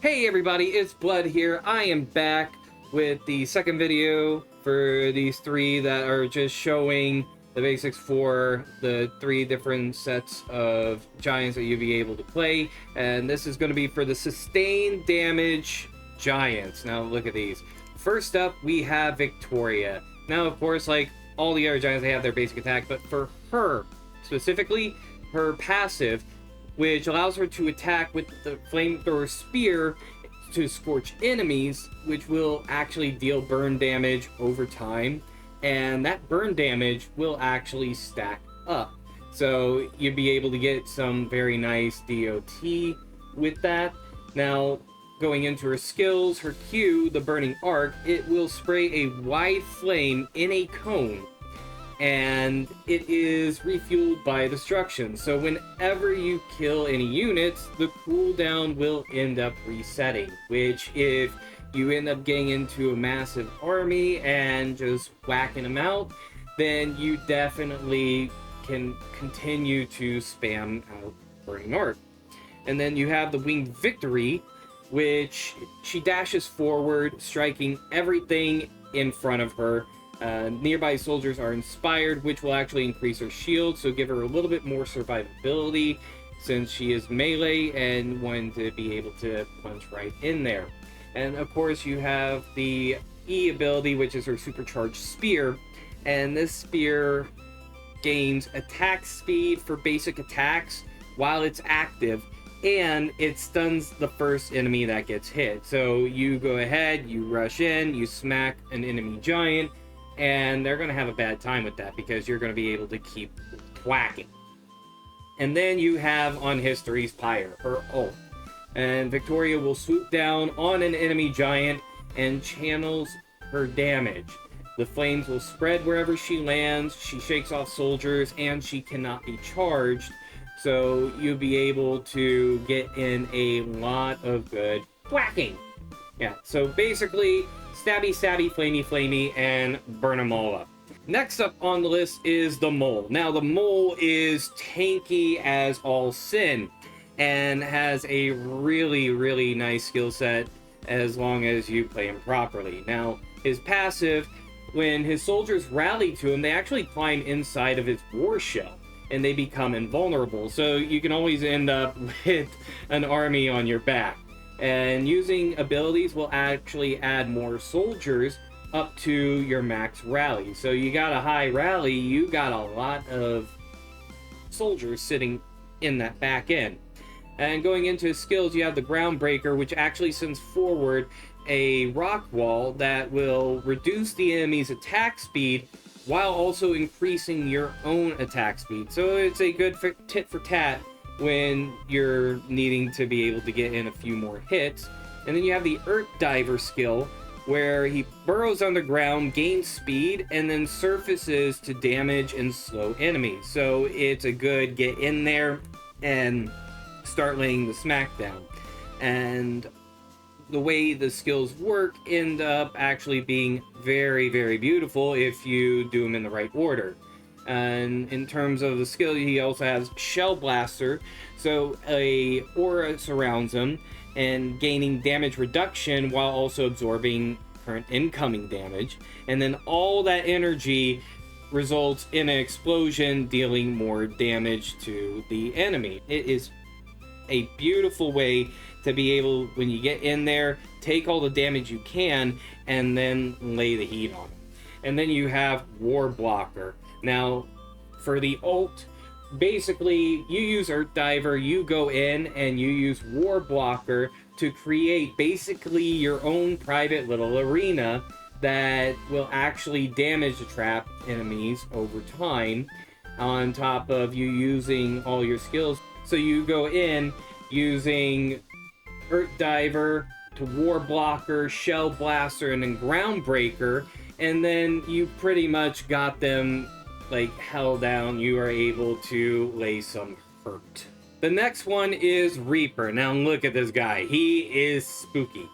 Hey everybody, it's Blood here. I am back with the second video for these three that are just showing the basics for the three different sets of giants that you'll be able to play. And this is going to be for the sustained damage giants. Now look at these. First up, we have Victoria. Now, of course, like all the other giants, they have their basic attack, but for her, specifically, her passive, which allows her to attack with the flamethrower spear to scorch enemies, which will actually deal burn damage over time, and that burn damage will actually stack up. So you'll be able to get some very nice DOT with that. Now, going into her skills, her Q, the Burning Arc, it will spray a wide flame in a cone, and it is refueled by destruction. So whenever you kill any units, the cooldown will end up resetting, which if you end up getting into a massive army and just whacking them out, then you definitely can continue to spam out Burning Arc. And then you have the Winged Victory, which she dashes forward, striking everything in front of her. Nearby soldiers are inspired, which will actually increase her shield, so give her a little bit more survivability since she is melee and wanting to be able to punch right in there. And of course you have the E ability, which is her supercharged spear, and this spear gains attack speed for basic attacks while it's active, and it stuns the first enemy that gets hit. So you go ahead, you rush in, you smack an enemy giant, and they're going to have a bad time with that because you're going to be able to keep whacking. And then you have on History's Pyre, her ult. And Victoria will swoop down on an enemy giant and channels her damage. The flames will spread wherever she lands, she shakes off soldiers, and she cannot be charged. So you'll be able to get in a lot of good whacking. Yeah, so basically, stabby, stabby, flamey, flamey, and burn them all up. Next up on the list is the Mole. Now, the Mole is tanky as all sin and has a really, really nice skill set as long as you play him properly. Now, his passive, when his soldiers rally to him, they actually climb inside of his war shell and they become invulnerable. So you can always end up with an army on your back. And using abilities will actually add more soldiers up to your max rally. So you got a high rally, you got a lot of soldiers sitting in that back end. And going into his skills, you have the Groundbreaker, which actually sends forward a rock wall that will reduce the enemy's attack speed while also increasing your own attack speed. So it's a good tit for tat when you're needing to be able to get in a few more hits. And then you have the Earth Diver skill, where he burrows underground, gains speed, and then surfaces to damage and slow enemies. So it's a good get in there and start laying the smackdown. And the way the skills work end up actually being very, very beautiful if you do them in the right order. And in terms of the skill, he also has Shell Blaster, so a aura surrounds him and gaining damage reduction while also absorbing current incoming damage. And then all that energy results in an explosion, dealing more damage to the enemy. It is a beautiful way to be able, when you get in there, take all the damage you can and then lay the heat on them. And then you have War Blocker. Now, for the ult, basically, you use Earth Diver, you go in and you use War Blocker to create basically your own private little arena that will actually damage the trapped enemies over time, on top of you using all your skills. So you go in using Earth Diver to War Blocker, Shell Blaster, and then Groundbreaker, and then you pretty much got them like hell down. You are able to lay some hurt. The next one is Reaper. Now look at this guy. He is spooky.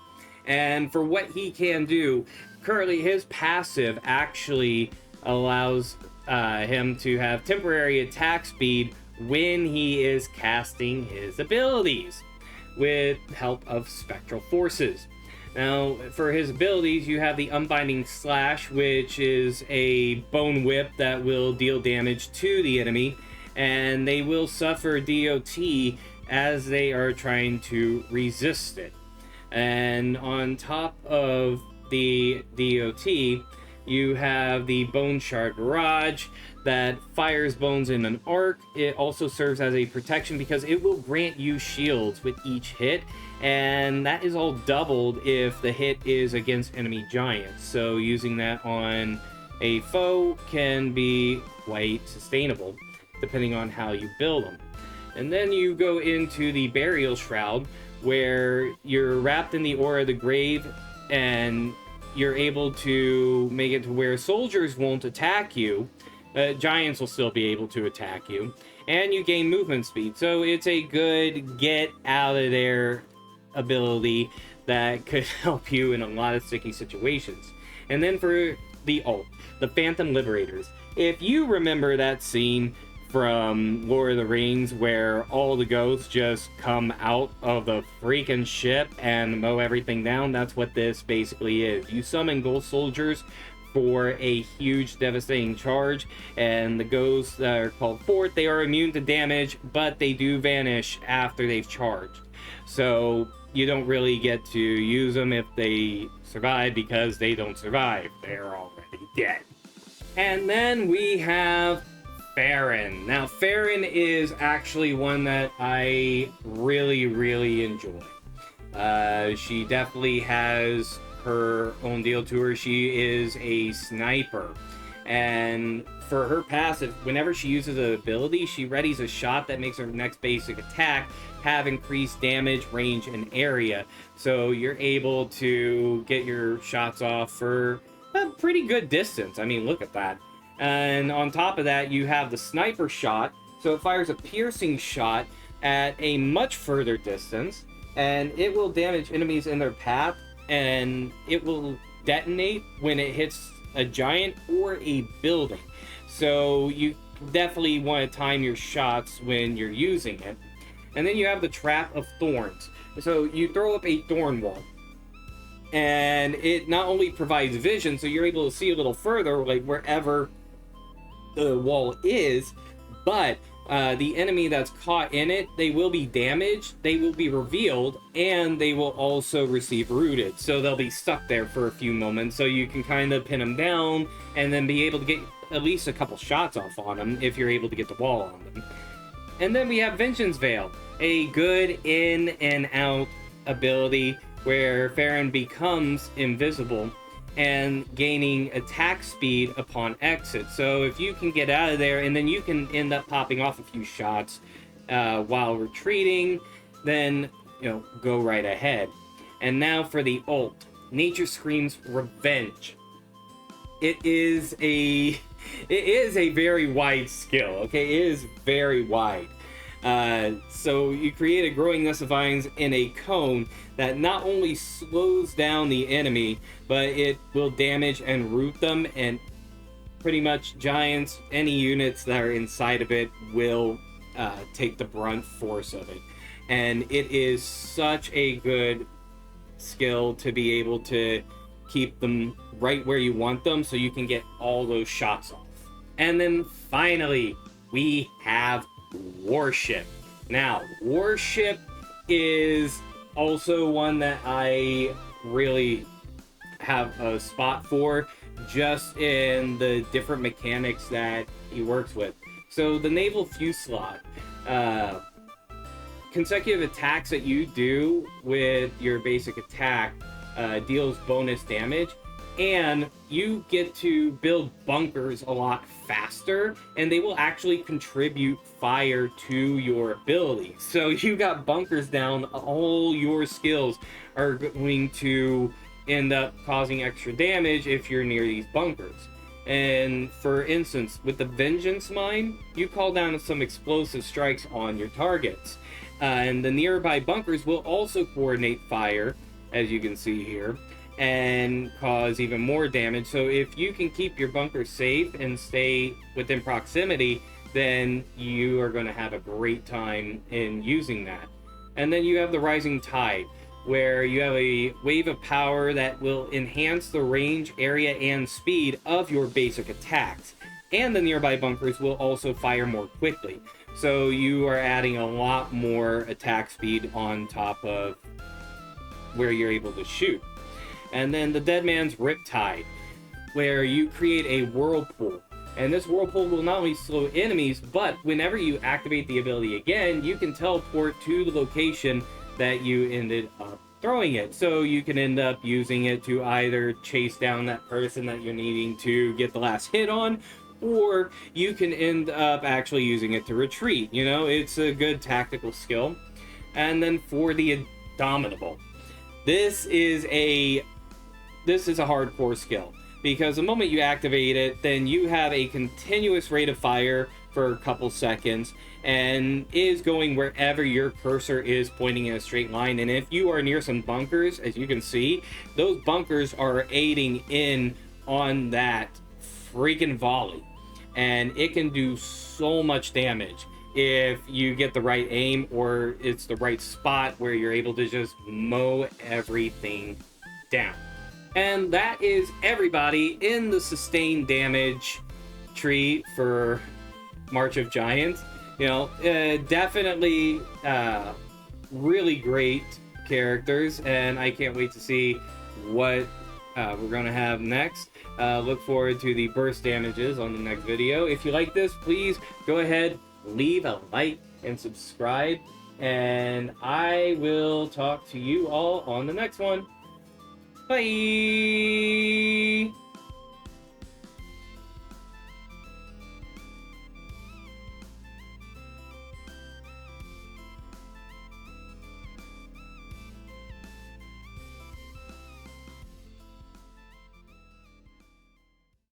And for what he can do, currently his passive actually allows him to have temporary attack speed when he is casting his abilities, with help of spectral forces. Now, for his abilities, you have the Unbinding Slash, which is a bone whip that will deal damage to the enemy, and they will suffer DOT as they are trying to resist it. And on top of the DOT, you have the Bone Shard Barrage that fires bones in an arc. It also serves as a protection because it will grant you shields with each hit, and that is all doubled if the hit is against enemy giants. So using that on a foe can be quite sustainable depending on how you build them. And then you go into the Burial Shroud, where you're wrapped in the aura of the grave, and you're able to make it to where soldiers won't attack you. Giants will still be able to attack you, and you gain movement speed. So it's a good get out of there ability that could help you in a lot of sticky situations. And then for the ult, the Phantom Liberators. If you remember that scene from Lord of the Rings where all the ghosts just come out of the freaking ship and mow everything down, that's what this basically is. You summon ghost soldiers for a huge devastating charge, and the ghosts that are called forth, they are immune to damage, but they do vanish after they've charged. So you don't really get to use them if they survive, because they don't survive. They're already dead. And then we have Farron. Now, Farron is actually one that I really enjoy. She definitely has her own deal to her. She is a sniper, and for her passive, whenever she uses an ability, she readies a shot that makes her next basic attack have increased damage, range, and area. So you're able to get your shots off for a pretty good distance. I mean, look at that. And on top of that, you have the sniper shot. So it fires a piercing shot at a much further distance, and it will damage enemies in their path, and it will detonate when it hits a giant or a building. So you definitely want to time your shots when you're using it. And then you have the Trap of Thorns. So you throw up a thorn wall, and it not only provides vision, so you're able to see a little further, like wherever the wall is, but the enemy that's caught in it, they will be damaged, they will be revealed, and they will also receive rooted. So they'll be stuck there for a few moments, so you can kind of pin them down and then be able to get at least a couple shots off on them if you're able to get the wall on them. And then we have Vengeance Veil, a good in and out ability where Farron becomes invisible and gaining attack speed upon exit. So if you can get out of there, and then you can end up popping off a few shots while retreating, then go right ahead. And now for the ult, Nature Screams Revenge. It is a very wide skill, okay? It is very wide. So you create a growing nest of vines in a cone that not only slows down the enemy, but it will damage and root them, and pretty much giants, any units that are inside of it will take the brunt force of it. And it is such a good skill to be able to keep them right where you want them, so you can get all those shots off. And then finally, we have Warship. Now, Warship is also one that I really have a spot for, just in the different mechanics that he works with. So the Naval Fusillade, consecutive attacks that you do with your basic attack deals bonus damage, and you get to build bunkers a lot faster, and they will actually contribute fire to your ability. So you got bunkers down, all your skills are going to end up causing extra damage if you're near these bunkers. And for instance, with the Vengeance Mine, you call down some explosive strikes on your targets. And the nearby bunkers will also coordinate fire, as you can see here, and cause even more damage. So if you can keep your bunker safe and stay within proximity, then you are going to have a great time in using that. And then you have the Rising Tide, where you have a wave of power that will enhance the range, area, and speed of your basic attacks. And the nearby bunkers will also fire more quickly. So you are adding a lot more attack speed on top of where you're able to shoot. And then the Dead Man's Riptide, where you create a whirlpool. And this whirlpool will not only slow enemies, but whenever you activate the ability again, you can teleport to the location that you ended up throwing it. So you can end up using it to either chase down that person that you're needing to get the last hit on, or you can end up actually using it to retreat. You know, it's a good tactical skill. And then for the Indomitable, this is a hardcore skill, because the moment you activate it, then you have a continuous rate of fire for a couple seconds and is going wherever your cursor is pointing in a straight line. And if you are near some bunkers, as you can see, those bunkers are aiding in on that freaking volley, and it can do so much damage if you get the right aim, or it's the right spot where you're able to just mow everything down. And that is everybody in the sustained damage tree for March of Giants. You know, definitely really great characters, and I can't wait to see what we're going to have next. Look forward to the burst damages on the next video. If you like this, please go ahead, leave a like and subscribe, and I will talk to you all on the next one. Bye!